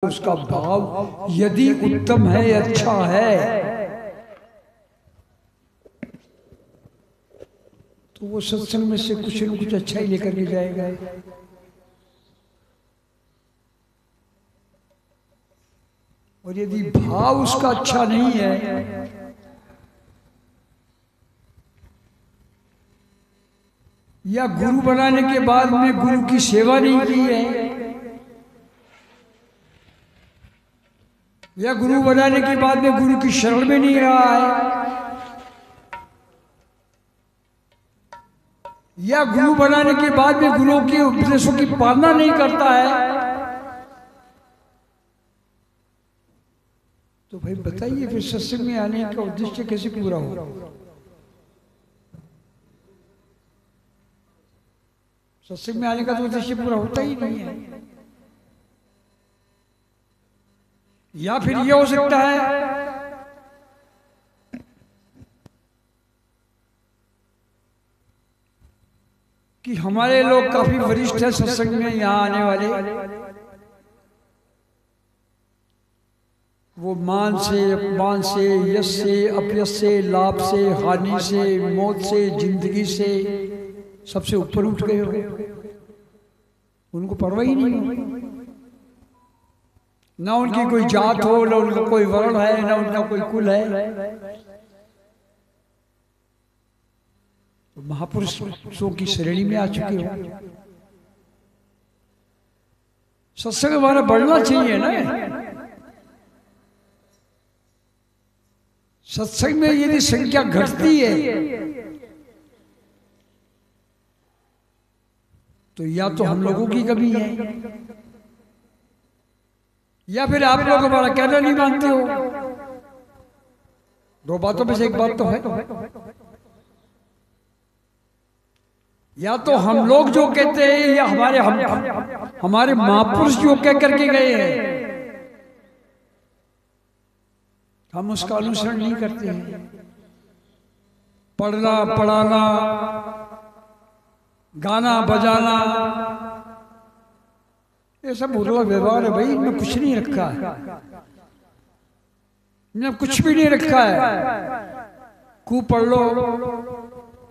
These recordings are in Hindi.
उसका भाव यदि उत्तम है, अच्छा है, तो वो सत्संग में से कुछ न कुछ अच्छा ही लेकर के जाएगा। और यदि भाव उसका अच्छा नहीं है, या गुरु बनाने के बाद में गुरु की सेवा नहीं की है, या गुरु बनाने के बाद में गुरु की शरण में नहीं रहा है, या गुरु बनाने के बाद में गुरुओं के उपदेशों की पालना नहीं करता है, तो भाई बताइए फिर सत्संग में आने का उद्देश्य कैसे पूरा होगा? सत्संग में आने का तो उद्देश्य पूरा होता ही नहीं है। या फिर यह हो सकता है कि हमारे लोग काफी वरिष्ठ हैं सत्संग में यहां आने वाले, वो मान से, अपमान से, यश से, अपयश से, लाभ से, हानि से, मौत से, जिंदगी से सबसे ऊपर उठ गए हो, उनको परवाह ही नहीं हो। ना उनकी कोई जात हो, ना उनका कोई वर्ण है, ना उनका कोई कुल है। तो महापुरुषों की श्रेणी में आ चुके हो। सत्संग हमारा बढ़ना चाहिए ना। सत्संग में यदि संख्या घटती है तो या तो हम लोगों की कमी है, या फिर आप लोग हमारा कहना नहीं मानते हो। दो बातों में से एक बात तो है। या तो हम लोग जो कहते हैं, या हमारे महापुरुष जो कह करके गए हैं, हम उसका अनुसरण नहीं करते हैं। पढ़ना, पढ़ाना, गाना बजाना, ये सब बुरा व्यवहार है भाई। इनमें कुछ नहीं रखा है, इनमें कुछ भी नहीं रखा है। खूब पढ़ लो,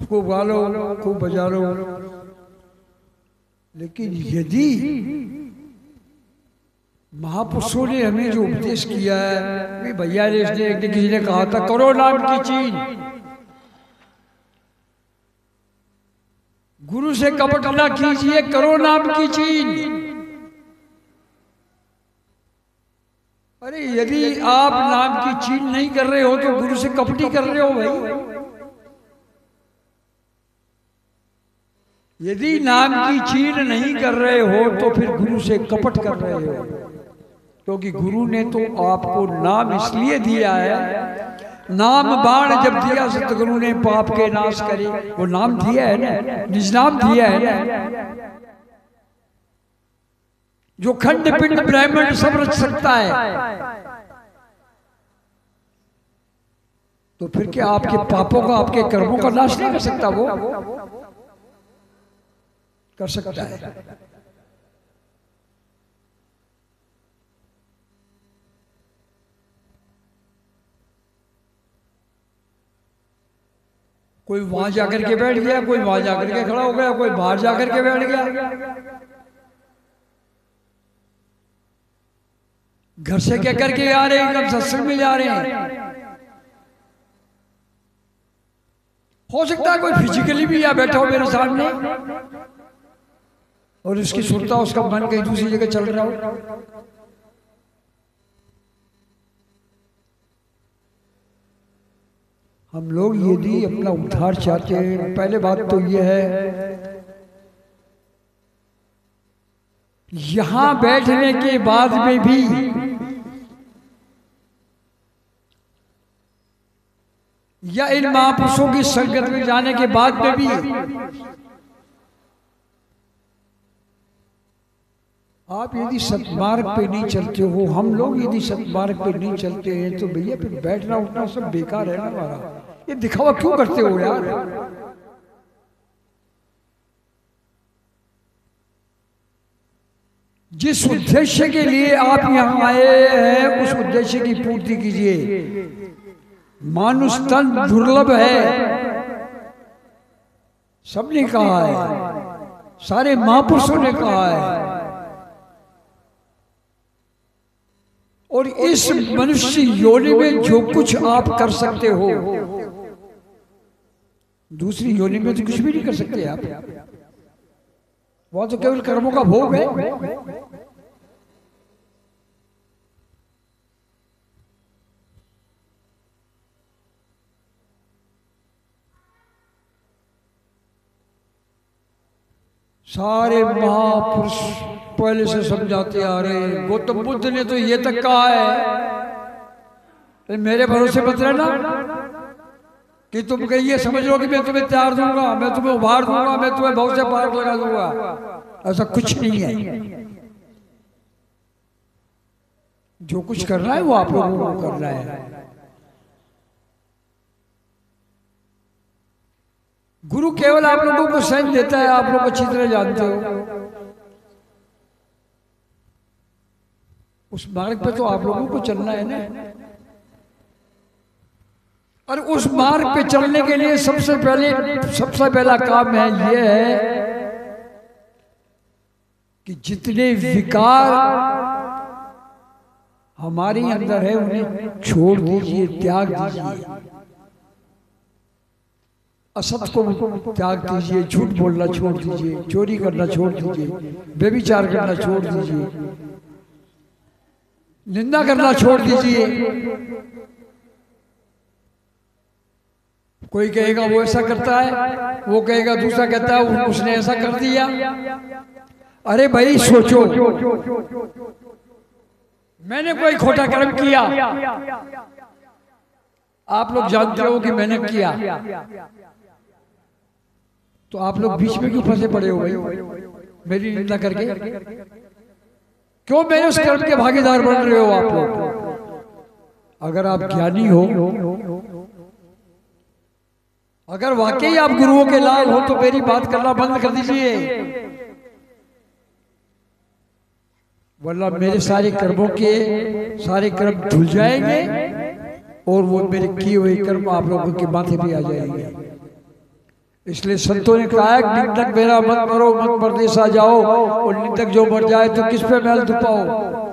खूब गा लो, खूब बजा लो, लेकिन यदि महापुरुषों ने हमें जो उपदेश किया है, भैया ने किसी ने कहा था करो नाम की चीन, गुरु से कपट ना कीजिए, करो नाम की चीन। अरे यदि आप नाम की चीन नहीं कर रहे हो तो गुरु से कपटी कर रहे हो भाई। यदि नाम की चीन नहीं कर रहे हो तो फिर गुरु से कपट कर रहे हो, क्योंकि गुरु ने तो आपको नाम इसलिए दिया है। नाम बाण जब दिया सतगुरु ने पाप के नाश करे, वो नाम दिया है ना, निज नाम दिया है ना, जो खंड पिंड ब्रह्मांड सब रच सकता है। तो फिर क्या आपके पापों का, आपके कर्मों का नाश नहीं कर सकता? वो कर सकता है। कोई वहां जाकर के बैठ गया, कोई वहां जाकर के खड़ा हो गया, कोई बाहर जाकर के बैठ गया। घर से कह करके आ रहे हैं, कब सत्संग में जा रहे हैं। हो सकता है कोई फिजिकली भी या बैठा हो मेरे सामने और उसकी सुनता, उसका मन कहीं दूसरी जगह चल रहा हो। हम लोग यदि अपना उद्धार चाहते हैं, पहले बात तो यह है, यहां बैठने के बाद में भी या इन महापुरुषों की संगत में जाने के बाद में भी आप यदि सतमार्ग पे नहीं चलते हो, हम लोग यदि सतमार्ग पे नहीं चलते हैं, तो भैया फिर बैठना उठना सब बेकार है ना हमारा। ये दिखावा क्यों करते हो यार? जिस उद्देश्य के लिए आप यहाँ आए हैं उस उद्देश्य की पूर्ति कीजिए। मानुष तन दुर्लभ है, सबने कहा है, सारे महापुरुषों ने कहा है। और इस मनुष्य योनि में जो कुछ आप कर सकते हो, दूसरी योनि में तो कुछ भी नहीं कर सकते आप। वह तो केवल कर्मों का भोग है। सारे महापुरुष पहले से समझाते आ रहे हैं। गौतम बुद्ध ने तो ये तक कहा है, मेरे भरोसे मत रहना कि तुम कहीं ये समझ लो कि मैं तुम्हें त्यार दूंगा, मैं तुम्हें उभार दूंगा, मैं तुम्हें बहुत से पार लगा दूंगा। ऐसा कुछ नहीं है। जो कुछ करना है वो आप लोगों को करना है। गुरु केवल आप लोगों को संग देता है, आप लोग अच्छी तरह जानते हो। उस मार्ग पे तो आप लोगों को चलना है ना। और उस मार्ग पे चलने के लिए सबसे पहला काम है ये है कि जितने विकार हमारे अंदर है उन्हें छोड़ दीजिए, त्याग दीजिए। असत को त्याग दीजिए, झूठ बोलना छोड़ दीजिए, चोरी करना छोड़ दीजिए, व्यभिचार करना छोड़ दीजिए, निंदा करना छोड़ दीजिए। कोई कहेगा वो ऐसा करता है, वो कहेगा दूसरा कहता है उसने ऐसा कर दिया। अरे भाई सोचो, मैंने कोई खोटा कर्म किया, आप लोग जानते हो कि मैंने किया, तो आप लोग बीच में क्यों फंसे पड़े हो भाई मेरी निंदा करके? क्यों मेरे उस कर्म के भागीदार बन रहे हो आप लोग? अगर आप ज्ञानी हो, अगर वाकई आप गुरुओं के लाल हो, तो मेरी बात करना बंद कर दीजिए, वरना मेरे सारे कर्मों के सारे कर्म धुल जाएंगे और वो मेरे किए हुए कर्म आप लोगों के माथे पे आ जाएंगे। इसलिए संतों ने कहा है निंदक मेरा मत मरो, मत परदेसा जाओ, और निंदक जो मर जाए तो किस पे मैल दुपाओ।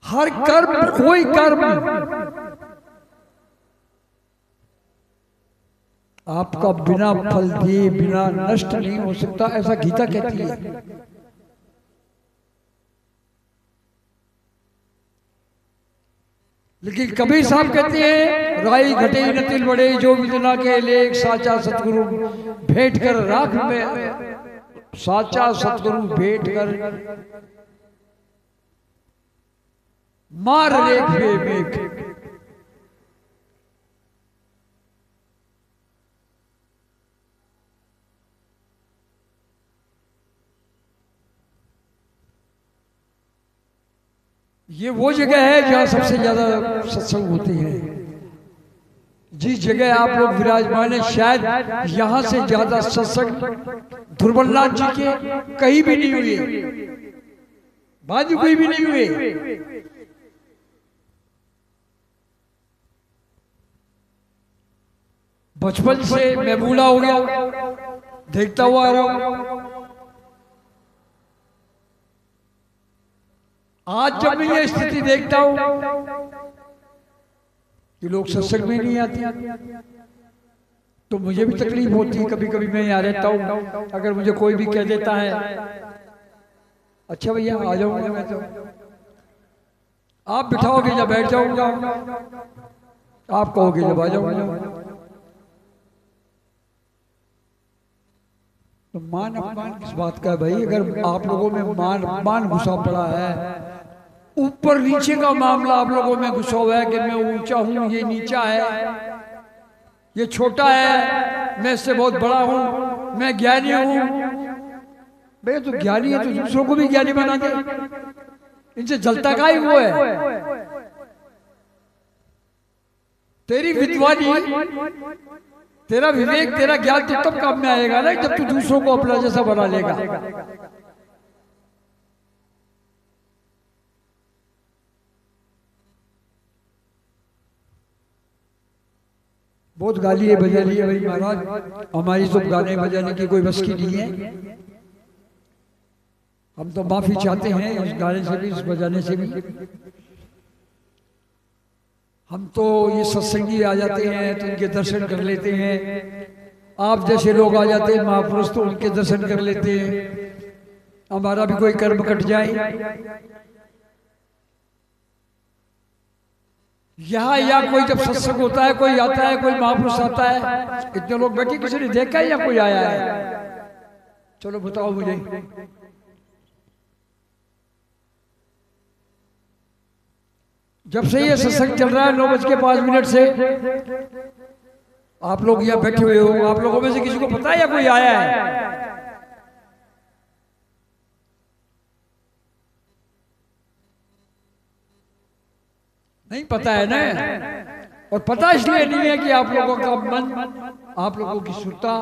हर कर्म, कोई कर्म आपका बिना फल दिए, बिना नष्ट नहीं हो सकता, ऐसा गीता कहती है। लेकिन कबीर साहब कहते हैं राई घटे न तिल बड़े, जो विदना के लेख साचा सतगुरु भेंट कर राख में, साचा सतगुरु भेंट कर मार रेख बेमेख। ये वो जगह है जहां सबसे ज्यादा सत्संग होते हैं। जिस जगह आप लोग विराजमान है, शायद यहां से ज्यादा सत्संग ध्रुवनाथ जी के कहीं भी नहीं हुए, बाजू कोई भी नहीं हुए। बचपन से मैं बूढ़ा हो गया, देखता हुआ आ रहा हूं। आज जब मैं ये स्थिति देखता हूं कि लोग सत्संग में नहीं आते, तो मुझे भी तकलीफ होती है। कभी कभी मैं यहाँ रहता हूँ, अगर मुझे कोई भी कह देता है अच्छा भैया आ जाऊंगा, मैं तो आप बिठाओगे या बैठ जाऊंगा, आप कहोगे जब आ जाऊंगा। तो मान अपमान किस बात का है भाई? अगर आप लोगों में मान घुसा पड़ा है, ऊपर नीचे का मामला आप लोगों में घुसा हुआ है कि मैं ऊंचा हूं, ये नीचा है, ये छोटा है, मैं इससे बहुत बड़ा हूं, मैं ज्ञानी हूं। भाई तो ज्ञानी है तो दूसरों को भी ज्ञानी बना दे, इनसे जलता का ही वो है। तेरी विद्वानी तेरा विवेक, तेरा ज्ञान तो तब काम में आएगा ना जब तू दूसरों को अपना जैसा बना लेगा। बहुत गाली है बजाली है भाई महाराज, हमारी सब गाने बजाने की कोई बस की नहीं है। हम तो माफी चाहते हैं उस गाने से भी, उस बजाने से भी। हम तो ये सत्संगी आ जाते हैं तो उनके दर्शन कर लेते हैं। आप जैसे लोग आ जाते हैं महापुरुष तो उनके दर्शन कर लेते हैं, हमारा भी कोई कर्म कट जाए। यहाँ या कोई जब सत्संग होता है, कोई आता है, कोई महापुरुष आता है, इतने लोग बैठे, किसी ने देखा है या कोई आया है? चलो बताओ मुझे। जब से ये सत्संग चल रहा है 9:05 से, आप लोग यहाँ बैठे हुए हो, आप लोगों में से किसी को पता है या कोई आया है? नहीं पता है ना। और पता इसलिए नहीं है कि आप लोगों का मन, आप लोगों की सुरता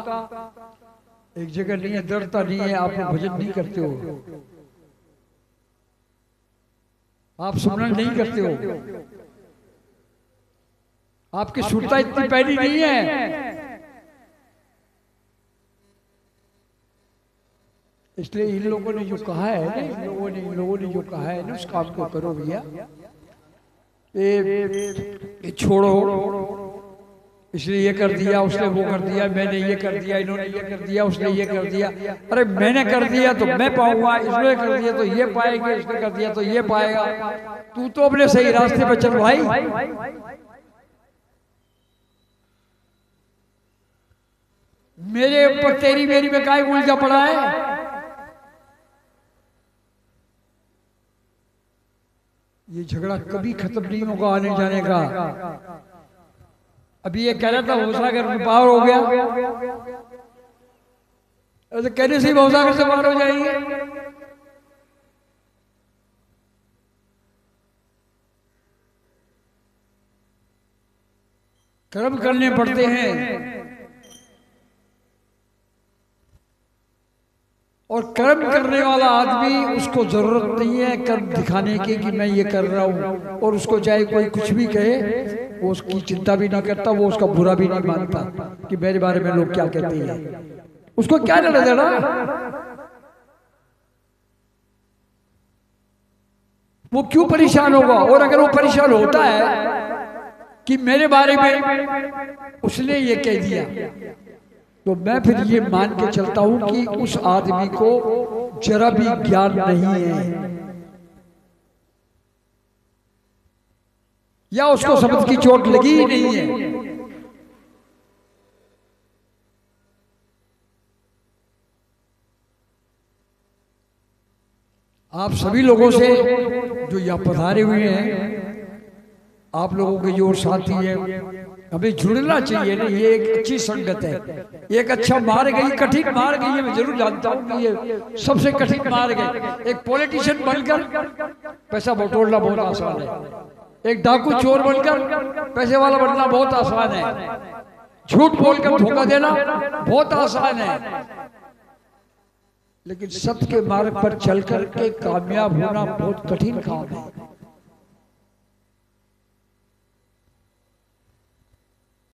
एक जगह नहीं है, दृढ़ता नहीं है, आप लोग भजन नहीं करते हो, आप सुमरन नहीं करते हो, आपकी सुरता इतनी पैनी नहीं है। इसलिए इन लोगों ने जो कहा है ना, इन लोगों ने जो कहा है ना, उस काम को करो भैया। ये छोड़ो, इसलिए ये कर दिया, उसने वो कर दिया, मैंने ये कर दिया, इन्होंने ये कर दिया, उसने ये कर दिया। अरे मैंने कर दिया तो मैं पाऊंगा, इसने कर दिया तो ये पाएंगे, इसने कर दिया तो ये पाएगा। तू तो अपने सही रास्ते पे चल भाई। मेरे ऊपर तेरी मेरी में काय उलझा पड़ा है? ये झगड़ा कभी खत्म नहीं होगा आने जाने का। अभी ये कह रहा था भवसागर में पार हो गया, तो कहने से ही भवसागर से पार हो जाएंगे। कर्म करने पड़ते हैं, और कर्म करने वाला आदमी, उसको जरूरत नहीं है कर्म दिखाने की कि मैं ये कर रहा हूं, और उसको चाहे कोई कुछ भी कहे वो उसकी चिंता भी नहीं करता, वो उसका बुरा भी नहीं मानता कि मेरे बारे में लोग क्या कहते हैं। उसको क्या लेना देना? वो क्यों परेशान होगा? और अगर वो परेशान होता है कि मेरे बारे में उसने ये कह दिया, तो मैं फिर ये मान के चलता हूं कि उस आदमी को जरा भी ज्ञान नहीं है, या उसको शब्द की चोट लगी ही नहीं है। आप सभी लोगों से जो यहाँ पधारे हुए हैं, आप लोगों के जो साथी है, हमें जुड़ना चाहिए ना। ये एक अच्छी संगत है, एक अच्छा मार्ग है, कठिन मार्ग है, मैं जरूर जानता हूँ कि ये सबसे कठिन मार्ग है। एक पॉलिटिशियन बनकर पैसा बटोरना बहुत आसान है, एक डाकू चोर बनकर पैसे वाला बनना बहुत आसान है, झूठ बोलकर धोखा देना बहुत आसान है, लेकिन सत्य के मार्ग पर चलकर के कामयाब होना बहुत कठिन काम है।